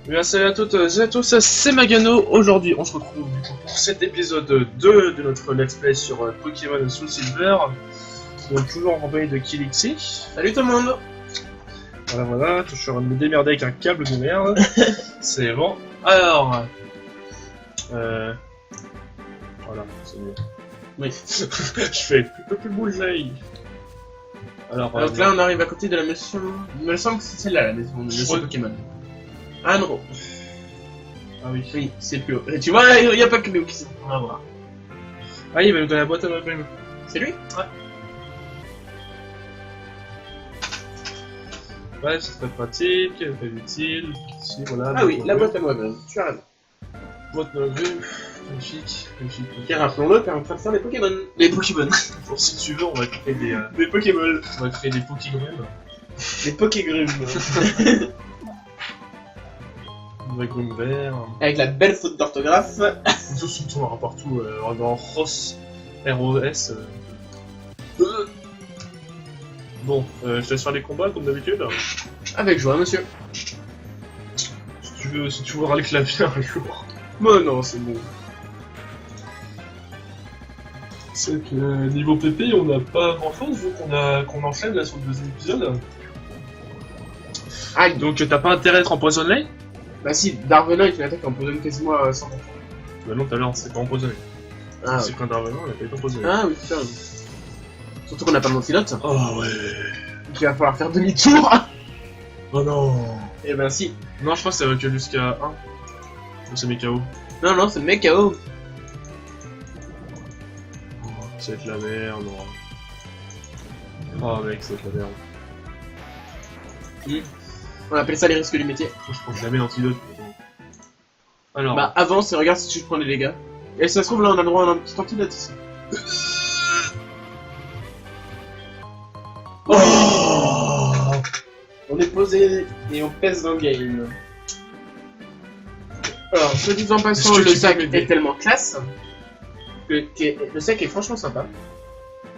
Bien, salut à toutes et à tous, c'est Magano. Aujourd'hui, on se retrouve du coup pour cet épisode 2 de notre let's play sur Pokémon Soul Silver. Donc, toujours en compagnie de Kilixi. Salut tout le monde. Voilà, toujours à me démerder avec un câble de merde. C'est bon. Alors, voilà, c'est mieux. Oui. Je fais plus bouger. Alors, Donc là, on arrive à côté de la mission. Il me semble que c'est celle-là, la maison de Monsieur Pokémon. Ah non. Ah oui. Oui, c'est plus haut. Et tu vois, il n'y a pas que nous qui sont. On va voir. Ah, il va me donner la boîte à ma prime. C'est lui? Ouais. Ouais, c'est très pratique, très utile. Ici, voilà. Ah oui, la boîte à moi-même. Tu as raison. Boîte de vue. Magnifique, magnifique. Et rappelons-le, t'es en train de faire des Pokémon. Les Pokémon. Pour si tu veux, on va créer Des Pokémon. on va créer des Pokégrumes. Des Pokégrumes. Des grumes verts. Avec la belle faute d'orthographe. Tout surtout, on aura partout dans Ross. ROS. Bon, je te laisse faire les combats comme d'habitude. Avec joie, monsieur. Si tu veux voir les claviers un jour. Bon, non, c'est bon. C'est que niveau PP, on n'a pas grand chose vu qu'on enchaîne là sur le deuxième épisode. Aïe. Donc t'as pas intérêt à être empoisonné? Bah si, Darvenant est une attaque qui empoisonne quasiment à 100%. Bah non, tout à l'heure c'est pas empoisonné. Ah, C'est quand Darvenant, il a pas été empoisonné. ah oui, putain. Surtout qu'on n'a pas de antidote. Oh ouais. Donc il va falloir faire demi-tour. Oh non. Eh ben si. Non, je crois que ça va que jusqu'à 1. C'est mes KO. Non, non, c'est le mec KO. Ça va être la merde. Oh mec, ça va être la merde. On appelle ça les risques du métier. Je prends jamais d'antidote. Alors. Bah avance et regarde si tu prends les dégâts. Et si ça se trouve là on a le droit à un petit antidote ici. Oh. On est posé et on pèse dans le game. Alors, ce disant passant, Est-ce que le tu sac peux m'aider est tellement classe que le sac est franchement sympa.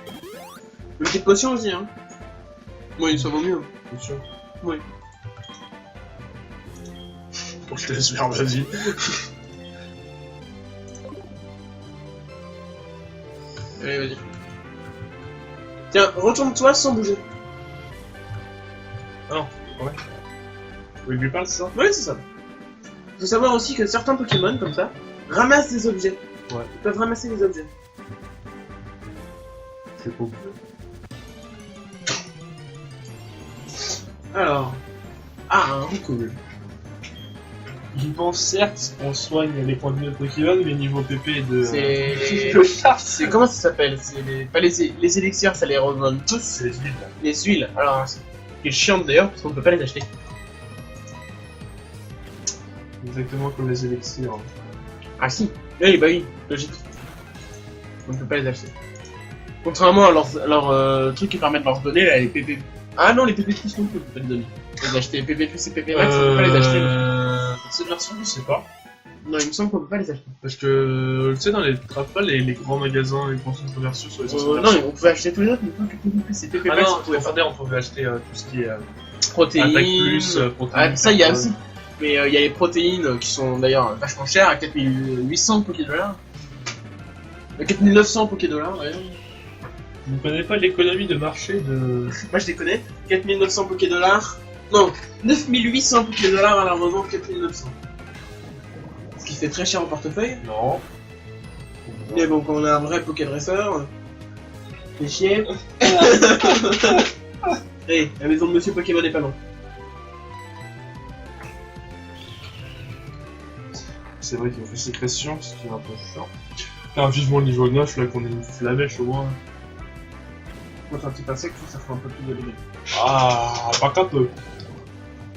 Une petite potion aussi, hein. Oui, ça vaut mieux. Bien sûr. Oui. Bon, je te laisse faire, vas-y. Allez, vas-y. Tiens, retourne-toi sans bouger. Ah non, ouais. Oui, lui parle, c'est ça? Oui, c'est ça. Faut savoir aussi que certains Pokémon, comme ça, ramassent des objets. Ouais. Ils peuvent ramasser des objets. C'est beau. Alors... Ah, cool. Je pense certes qu'on soigne les points de vie de Pokémon, mais niveau PP de... C'est... Le chat. C'est... Comment ça s'appelle? C'est les... Pas les élixirs, ça les redonne tous. C'est les huiles. Les huiles. Alors, c'est chiant d'ailleurs, parce qu'on peut pas les acheter. Exactement comme les élixirs. Ah si. Oui, bah oui, logique. On ne peut pas les acheter. Contrairement à leurs trucs qui permettent de leur donner, là, les PP... Ah non, les PP plus non plus, on peut pas les donner. Les acheter PP plus et PP max, on peut pas les acheter. Cette version, je sais pas. Non, il me semble qu'on peut pas les acheter. Parce que, tu sais, dans les grands magasins, les grands centres commerciaux sur les anciennes Non, versions. on pouvait acheter tous les autres, mais pas que PP plus et PP Ah max, non, on pouvait pas. on pouvait acheter tout ce qui est Protéines... attaque plus, protéines. Ah, ça, il y a carbone. aussi. Mais il y a les protéines qui sont d'ailleurs vachement chères, à 4800 Pokédollars. 4900 Pokédollars, ouais. Vous ne connaissez pas l'économie de marché de... Moi je les connais. 4900 Pokédollars. Non, 9800 Pokédollars à la revente, 4900. Ce qui fait très cher au portefeuille. Non. Mais bon, quand on a un vrai Pokédresseur, c'est chier. Hey, la maison de Monsieur Pokémon est pas loin. C'est vrai qu'il a fait sécrétion, ce qui est un peu chiant. Enfin, vivement le niveau 9, là, qu'on ait une flamèche au moins. Quand un petit insecte, ça fait un peu plus de dégâts. Ah, pas qu'un peu.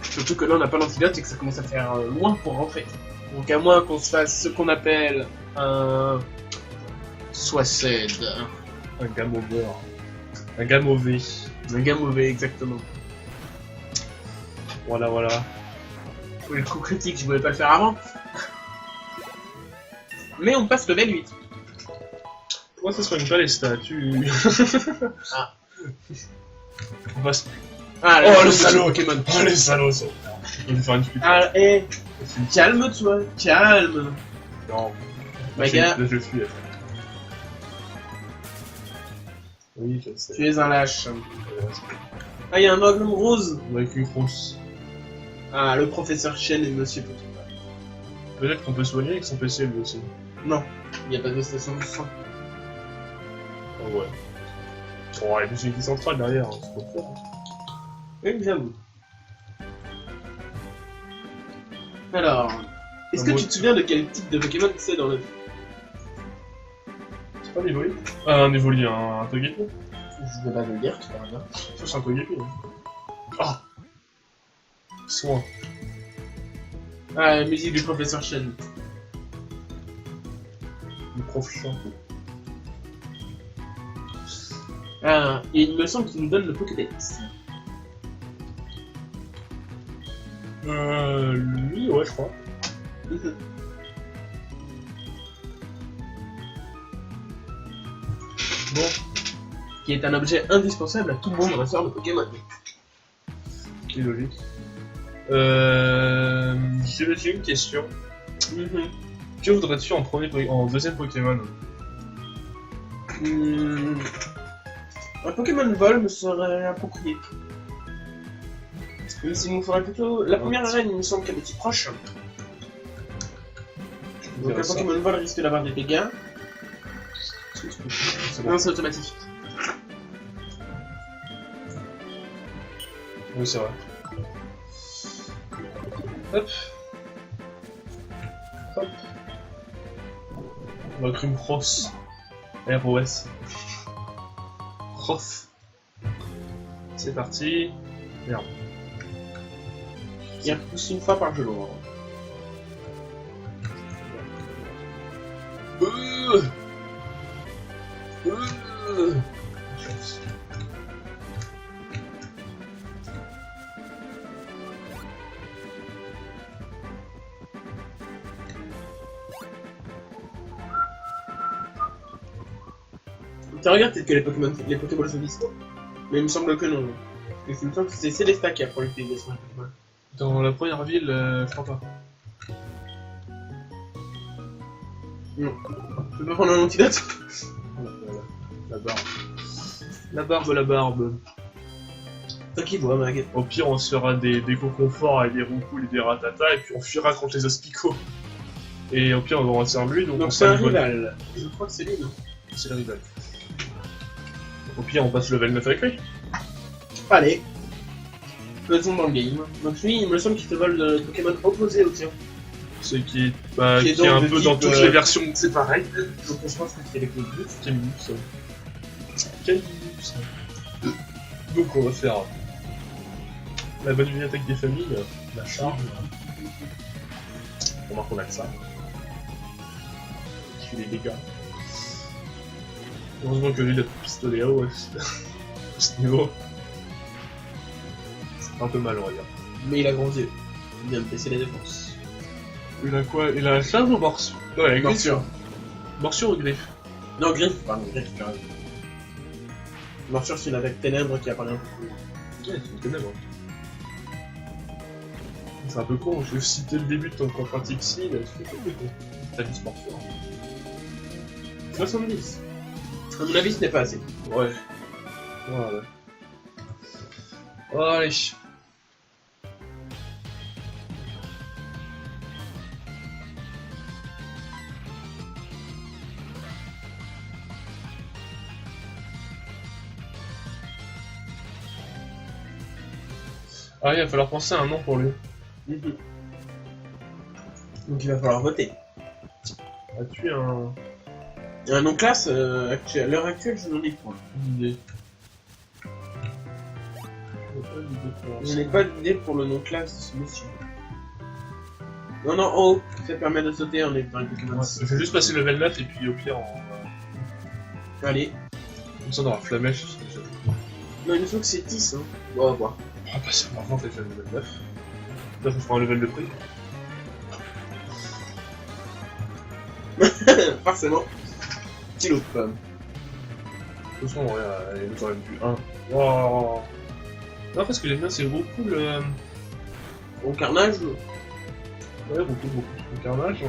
Surtout que là on n'a pas l'antidote et que ça commence à faire loin pour rentrer. Donc à moins qu'on se fasse ce qu'on appelle un... Swaced. Un game over. Un game OV. Un game mauvais, exactement. Voilà, voilà. Oui, le coup critique, je voulais pas le faire avant. Mais on passe level 8. Pourquoi ça soigne pas les statues? Ah. On passe Ah, Oh, le salaud. Pokémon. Oh, les salauds, ça. Je vais faire une discussion. Ah, hé, calme-toi, calme. Non. Ma gars, Je suis. Oui, je sais. tu es un lâche. Ah, y'a un Magnum rose. Avec une grosse. Ah, le professeur Chen et Monsieur Pokémon. Peut-être qu'on peut soigner avec son PC lui aussi. Non, il y a pas de station de soin. Oh ouais. Bon, il y a des unités centrales derrière, hein, c'est pas fort. Oui, j'avoue. Alors, est-ce que tu te souviens de quel type de Pokémon c'est dans le... C'est pas un Evoli? Ah, un Evoli, un Togepi? Je vais pas le dire, tu verras bien. Ça, c'est un Togepi. Hein. Ah! Soin. Ah, la musique du professeur Chen. Le prof chant. Ah, et il me semble qu'il nous donne le Pokédex. Lui, ouais, je crois. Bon. Qui est un objet indispensable à tout bon dresseur de Pokémon. Qui est logique. J'ai une question. Que voudrais-tu en deuxième Pokémon? Un Pokémon vol me serait approprié. Mais il nous faudrait plutôt... La première arène, il me semble qu'elle est si proche. Donc un Pokémon vol risque d'avoir des dégâts. C'est bon. Non, c'est automatique. Oui, c'est vrai. Hop. Hop. On va Crum Cross. ROS. Cross. C'est parti. Merde. Il repousse une fois par jour. Tu regardes peut-être que les Pokéballs sont dispo. Mais il me semble que non. Parce qu'il me semble que c'est Célesta qui a pour l'utilisation des Pokéballs. Dans la première ville, je crois pas. Non. Tu peux pas prendre un antidote? La barbe. La barbe, la barbe. Toi qui vois, Mag. Au pire, on se fera des coconforts et des roucoules et des ratatas, et puis on fuira contre les aspicots. Et au pire, on va renseigner lui, donc on c'est un sera rival. Je crois que c'est lui, non? C'est le rival. Au pire, on passe level 9 avec lui. Allez. Faisons dans le game. Donc lui, il me semble qu'il te vole le Pokémon opposé au tien. Ce qui est, donc un de peu type, dans toutes les versions, c'est pareil. Donc je pense que c'est avec les deux. Camillus. Camillus. Donc on va faire la bonne bibliothèque des familles, la charge. On voit qu'on a que ça. Qui fait des dégâts. Heureusement que lui il a plus pistolet à eau à ce niveau. C'est un peu mal, on va dire. Mais il a gros yeux. Il vient de baisser les défenses. Il a quoi? Il a la charge ou morsure? Ouais, la Morsure. Morsure ou griffe? Non, griffe, pardon, griffe, tu as raison. Morsure, c'est une attaque ténèbres qui apparaît un peu plus. Ouais, c'est une ténèbre. C'est un peu con, je vais citer le début de ton cours pratique ici, là, tu fais quoi, t'as dit morsure. 70. À mon avis, ce n'est pas assez. Ouais. Voilà. Allez. Ah, il va falloir penser à un nom pour lui. Donc il va falloir voter. As-tu un... Un nom classe, à l'heure actuelle, je n'en ai point. idée? Je n'ai pas d'idée pour le nom classe de ce monsieur. Non, non, en haut, ça permet de sauter en étant un Pokémon. Ouais, je vais juste passer level 9 et puis au pire on... Allez. Comme ça on aura Flamèche. Non, il me semble que c'est 10, hein. Bon, on va voir. On va passer par contre avec le level 9. Là je ferai un level de prix. Forcément. Petit lot de pommes. De toute façon, ouais, il nous en même plus 1. Wow. Non, en fait, ce que j'aime bien, c'est beaucoup le. Au carnage. Ouais, beaucoup le carnage.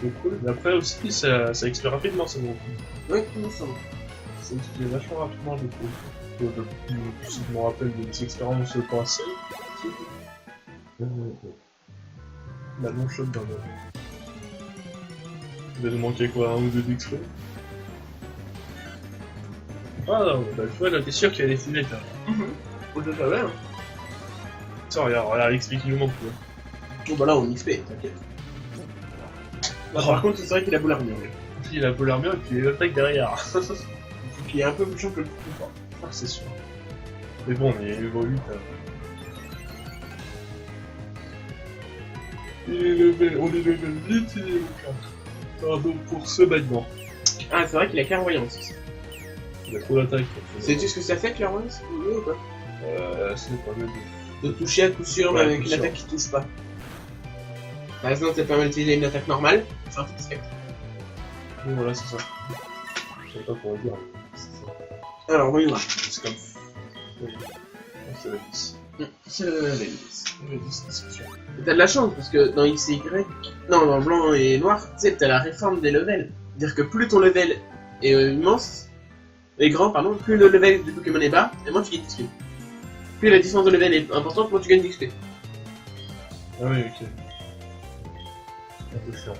C'est cool. Mais après aussi, ça expire rapidement, c'est bon. Ouais, comment ça va. Ça expire vachement rapidement, je trouve. Si je me rappelle des expériences passées. La non shot dans le. Il va nous manquer quoi, 1 ou 2 d'XP. Ah non, bah tu vois, là t'es sûr qu'il y a des filets là. On le savait, hein. Tiens, regarde l'XP qui nous manque quoi. Bon bah là on XP, t'inquiète. Là, par contre, c'est vrai qu'il a beau l'armure. Il a beau l'armure et puis il attaque derrière. Il faut qu'il est un peu plus chaud que le coup fort. Ah, c'est sûr. Mais bon, on est niveau 8. On est level 8 et pardon pour ce bagnement. Ah, c'est vrai qu'il a clairvoyance aussi. Il a trop d'attaque. Sais-tu ce que ça fait, clairvoyance? Oui ou pas? C'est pas mal De toucher à coup sûr, mais Ouais, avec coup une sûr. attaque qui touche pas. Par exemple, ça permet d'utiliser une attaque normale, c'est un petit spectre. Oui, voilà, c'est ça. Je sais pas comment dire. Mais c'est ça. Alors, voyons voir. C'est comme. Oui. C'est la 10. C'est le level 10. La 10, c'est sûr. Et t'as de la chance, parce que dans X et Y, non, dans blanc et noir, tu sais, t'as la réforme des levels. C'est-à-dire que plus ton level est immense, est grand, pardon, plus le level du Pokémon est bas, et moins tu gagnes d'XP. Plus la distance de level est importante, moins tu gagnes d'XP. Ah oui, ok. C'est un peu chiant.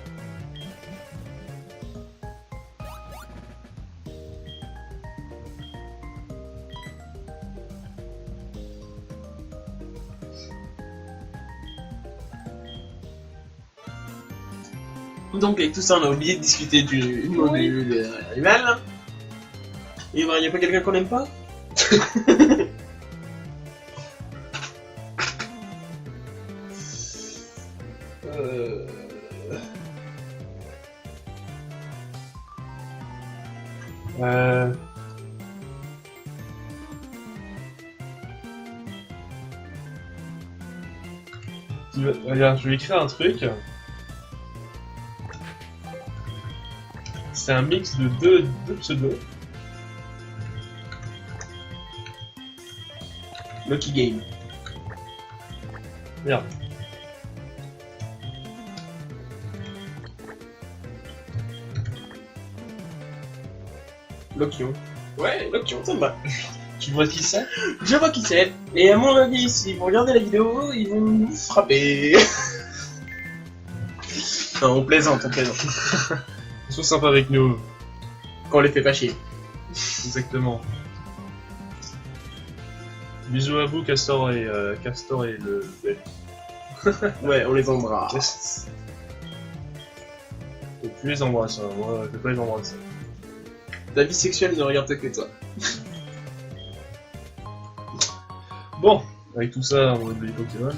Donc avec tout ça, on a oublié de discuter du nom du rival. Et il y a pas quelqu'un qu'on aime pas? Regarde, je vais écrire un truc. C'est un mix de deux pseudos. Lucky Game. Merde. Lokion. Ouais, Lokion, ça me va. Tu vois qui c'est? Je vois qui c'est. Et à mon avis, si vous regardez la vidéo, ils vont nous frapper. Non, on plaisante, on plaisante. Sois sympa avec nous. Quand on les fait pas chier. Exactement. Bisous à vous, Castor et le. Ouais, on les embrasse. Et tu les embrasses, hein. Moi je vais pas les embrasser. Ta vie sexuelle ne regarde que toi. Bon, avec tout ça, on va oublier Pokémon.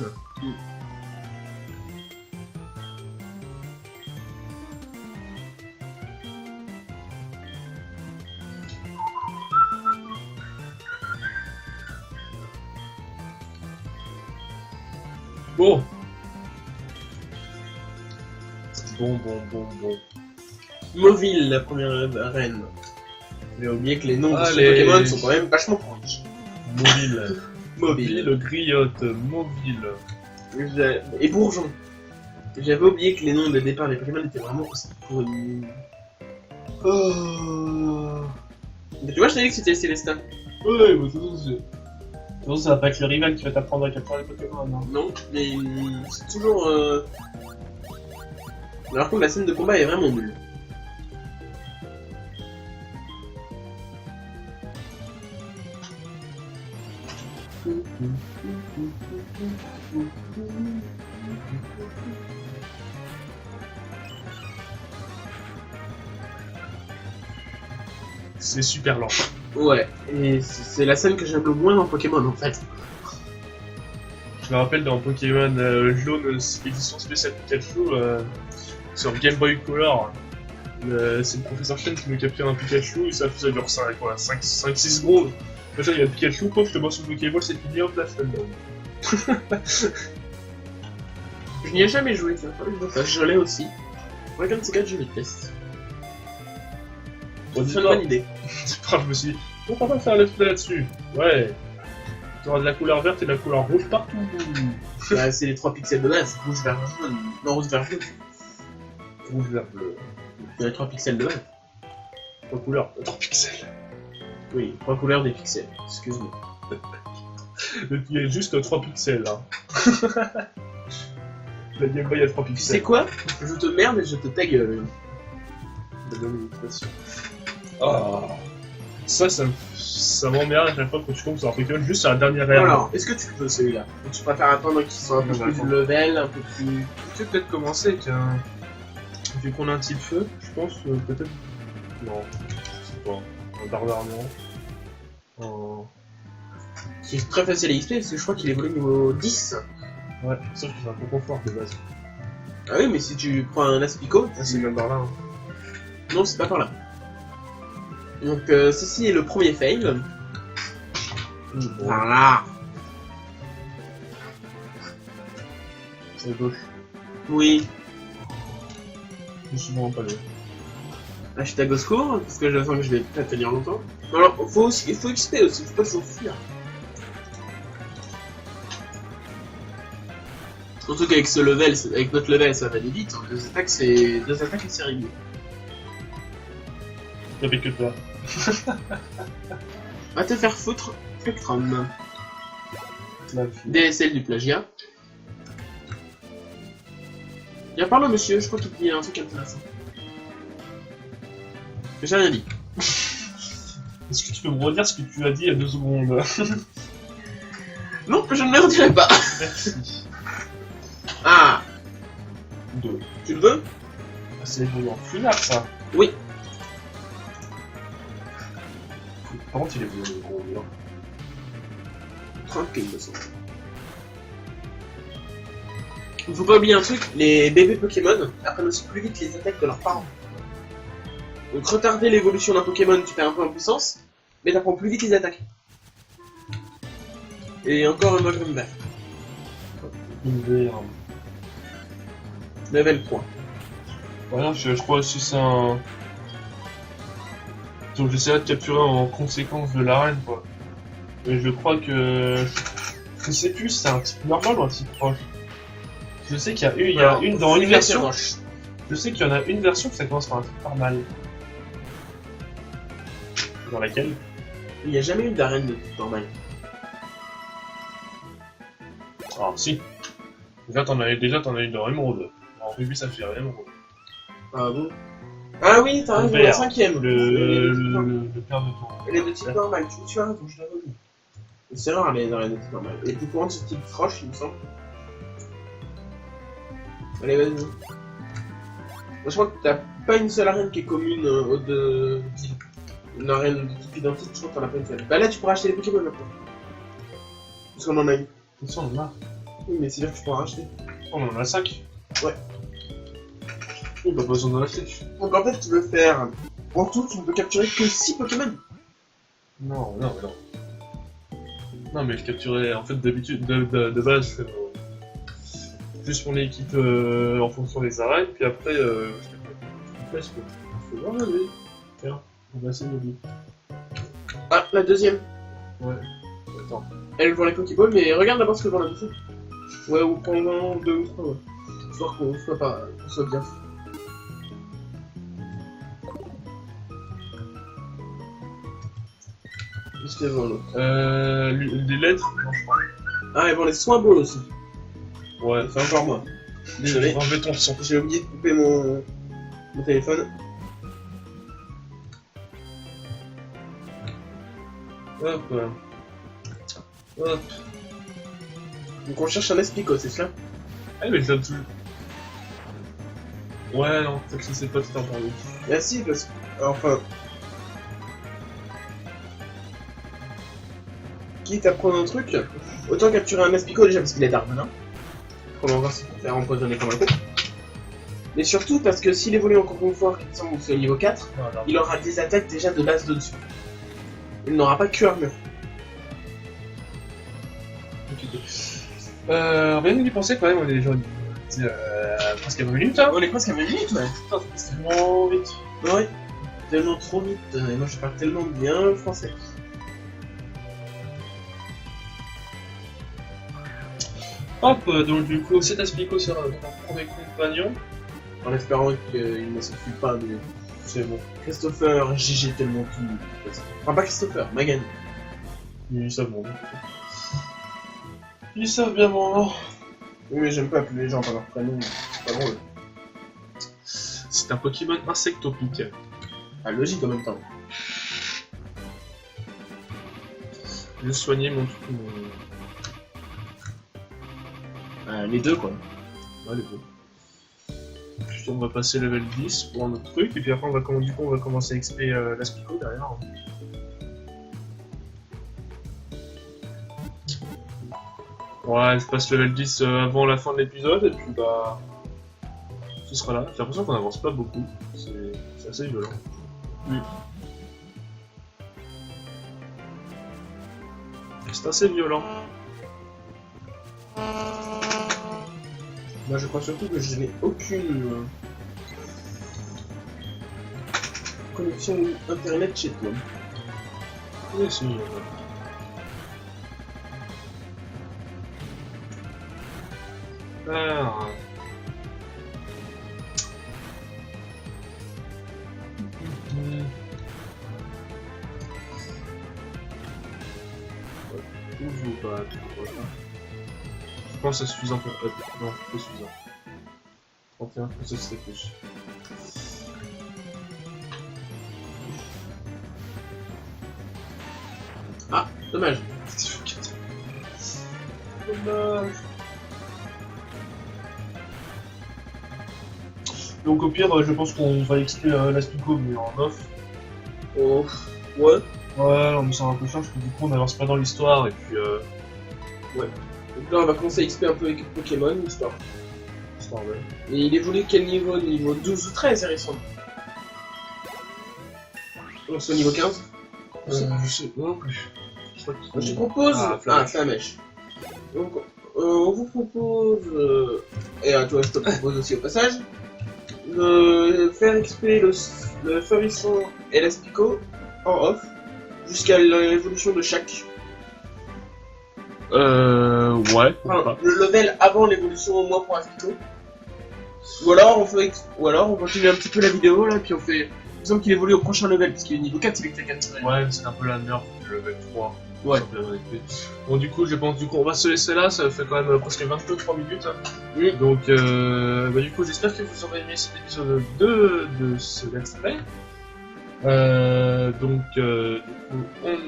Bon. Bon. Mauville, la première reine. J'ai oublié que les noms de ces Allez. Pokémon sont quand même vachement proches. Mobile. Mobile. Griotte, Mobile. Et Bourgeon. J'avais oublié que les noms de départ des Pokémon étaient vraiment aussi connus. Oh. Mais tu vois, je t'ai dit que c'était Célestin. Ouais, mais c'est. Non, ça va pas être le rival qui va t'apprendre à capturer les Pokémon, non? Non, mais c'est toujours. Alors que la scène de combat est vraiment nulle. C'est super lent. Ouais, et c'est la scène que j'aime le moins dans Pokémon en fait. Je me rappelle dans Pokémon Jaune édition spéciale Pikachu sur Game Boy Color. C'est le professeur Chen qui me capture un Pikachu et ça dure 5-6 secondes. Déjà il y a le Pikachu, pof, je te vois sur le Pokéball, c'est fini, hop là, je fais le down. Je n'y ai jamais joué, tiens, je l'ai aussi. Regarde ces 4 jeux de test. Bon, C'est une bonne idée. C'est pas grave, je me suis dit, pourquoi pas faire un let's play là-dessus? Ouais. T'auras de la couleur verte et de la couleur rouge partout. Bah, c'est les 3 pixels de base. Rouge, vert, jaune. Non, rouge, vert, bleu. Rouge, vert, bleu. Il y a les 3 pixels de base. 3 couleurs, 3 pixels. Oui, 3 couleurs des pixels. Excuse-moi. Il y a juste 3 pixels là. La Game Boy a 3 Tu pixels. sais quoi? Je te merde et je te ta gueule. Ah. Ça m'emmerde à chaque fois que tu tombes sur un Pokémon juste à la dernière ère. Alors, est-ce que tu veux celui-là? Ou tu préfères attendre qu'ils soient un peu plus de level, un peu plus... Tu peux peut-être commencer avec un... Vu qu'on a un type feu, je pense peut-être... Non, je sais pas. Un Dardarmon. Qui est très facile à XP parce que je crois qu'il évolue niveau 10. Ouais, sauf que c'est un peu confort de base. Ah oui, mais si tu prends un Aspico... Ah, c'est même par là. Hein. Non, c'est pas par là. Donc, ceci est le premier fail. Voilà. C'est gauche. Oui. Je suis vraiment pas là. Hashtag au secours, parce que je sens que je vais pas tenir longtemps. Alors, il faut XP aussi, faut pas toujours fuir. Surtout qu'avec ce level, avec notre level, ça va aller vite. Hein. 2 attaques et c'est réglé. Y'avait que toi. Va te faire foutre, Spectrum. La DSL du plagiat. Viens par là, monsieur, je crois qu'il dit un truc intéressant. J'ai rien dit. Est-ce que tu peux me redire ce que tu as dit il y a 2 secondes? Non, je ne le redirai pas. Merci. Ah, 2. tu le veux? C'est évoluant funard ça. Oui. Par contre, il est évolué gros bien. Tranquille, de ça. Il faut pas oublier un truc, les bébés Pokémon apprennent aussi plus vite les attaques de leurs parents. Donc retarder l'évolution d'un Pokémon, tu perds un peu en puissance, mais t'apprends plus vite les attaques. Et encore un Mogrim vert. Une VR. Level 3. Ouais, non, je crois aussi c'est un... Donc j'essaierai de capturer en conséquence de l'arène quoi. Mais je crois que... Je sais plus si c'est un type normal ou un type proche. Je sais qu'il y a une dans une version... Je sais qu'il y en a une version que ça commence par un type normal. Dans laquelle? Il n'y a jamais eu d'arène de type normal. Ah si. Déjà t'en as une dans Emerald. En rubis ça fait Emerald. Ah bon? Ah oui, t'as raison, la 5ème. Le père de ton... Elle est de type normal, tu as raison, je l'ai revu. C'est rare les arènes de type normal. Et plus courantes c'est type froche, il me semble. Allez, vas-y. Moi, je crois que t'as pas une seule arène qui est commune de une arène de type identique, je crois que t'en as pas une seule. Bah là, tu pourras acheter les Pokémon maintenant. Parce qu'on en a une. Attention, on en a. Oui, mais c'est là que tu pourras racheter. On en a 5. Ouais. On n'a pas besoin d'en acheter. Donc en fait, tu veux faire. En tout, tu ne peux capturer que 6 Pokémon. Non. Non, mais je capturais. En fait, d'habitude, de base, je fais juste mon équipe en fonction des arènes, puis après, je fais ce que je fais. Ah, oui. Tiens, on va essayer de lui. Ah, la deuxième. Ouais. Attends. Elle vend les Pokéballs, mais regarde d'abord ce que j'en ai fait. Ouais, ou prends 2 ou 3, ouais. Histoire qu'on soit bien. Qu'est-ce qu'elle vend l'autre? Des lettres? Non, je crois. Ah, elle vend les soins balls aussi. Ouais. C'est encore moi. Désolé. Je vais enlever ton son. J'ai oublié de couper mon téléphone. Hop. Hop. Donc on cherche un Espico, c'est cela? Ah, mais je l'ai tout. Ouais, non, peut-être que c'est pas tout entendu. Ah si, parce que... Enfin... Quitte à prendre un truc, autant capturer un Espico déjà parce qu'il est d'Arvenin. On va voir si on peut faire empoisonner comme un con. Mais surtout parce que s'il évolue en confort, qui semble c'est au niveau 4, Voilà. il aura des attaques déjà de base de dessus. Il n'aura pas que armure. On vient d'y penser quand même, on est déjà presque à 20 minutes hein. On est presque à 20 minutes, ouais. Putain, c'est tellement vite. Ouais, tellement trop vite. Et moi je parle tellement bien le français. Hop, donc du coup, cet Aspico sera notre premier compagnon. En espérant qu'il ne s'enfuit pas, mais C'est bon. Christopher, GG tellement tout. Enfin, pas Christopher, Magan. Ils savent mon nom. Ils savent bien mon nom. Oui, mais j'aime pas appeler les gens par leur prénom, c'est pas drôle. C'est un Pokémon insectopique. Ah, logique en même temps. Je vais soigner mon... Les deux, quoi. Ouais, les deux. Puis on va passer level 10 pour un autre truc, et puis après on va, du coup, on va commencer à XP l'Aspico derrière. Ouais, je passe level 10 avant la fin de l'épisode, et puis bah... ce sera là. J'ai l'impression qu'on avance pas beaucoup, c'est assez violent. C'est assez violent. Moi, je crois surtout que je n'ai aucune connexion internet chez toi. Oui, si. Alors... Ou pas, je pense que c'est suffisant pour Up. Non, pas suffisant. 31, ça c'est plus. Ah, dommage. Dommage. Donc au pire, je pense qu'on va XP l'Aspico, mais en off. Oh, ouais. Ouais, on me sent un peu chiant parce que du coup on avance pas dans l'histoire et puis Ouais. Donc là, on va commencer à XP un peu avec Pokémon, histoire. histoire de... Et il évolue quel niveau? Niveau 12 ou 13, Harrison? On est au niveau 15? je sais non plus. Je crois que- Je propose... Ah, Ah, Flamèche. Flamèche. Donc, on vous propose... Et à toi, je te propose aussi au passage, de faire XP le Furrisson et l'Aspico en off, jusqu'à l'évolution de chaque. Ouais, pourquoi Enfin, pas. le level avant l'évolution au moins pour Aspico. Ou alors on continue un petit peu la vidéo là, puis on fait... Il me semble qu'il évolue au prochain level, parce qu'il est niveau 4, il est que 4 level. Ouais, c'est un peu la nerf du level 3. Ouais. Ça peut être- Bon, du coup, je pense, on va se laisser là, ça fait quand même presque 23 minutes. Oui. Donc, bah, du coup, j'espère que vous aurez aimé cet épisode 2 de ce Let's Play. Donc, du coup,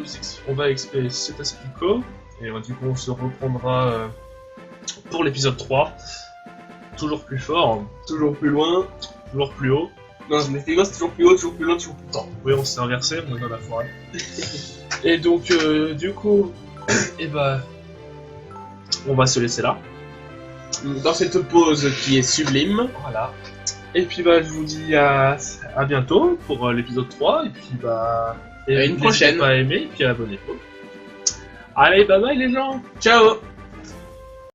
on va expliquer cet Aspico, et du coup, on se reprendra pour l'épisode 3. Toujours plus fort, Toujours plus loin. toujours plus haut. Non, je m'explique, c'est toujours plus haut, toujours plus loin, toujours plus temps. Oui, on s'est inversé, on est dans la forêt. Et donc, du coup, et bah, on va se laisser là. Dans cette pause qui est sublime. Voilà. Et puis, bah, je vous dis à bientôt pour l'épisode 3. Et puis, bah, À une n'hésitez prochaine. pas à aimer, et puis abonnez-vous. Allez, bye bye les gens! Ciao!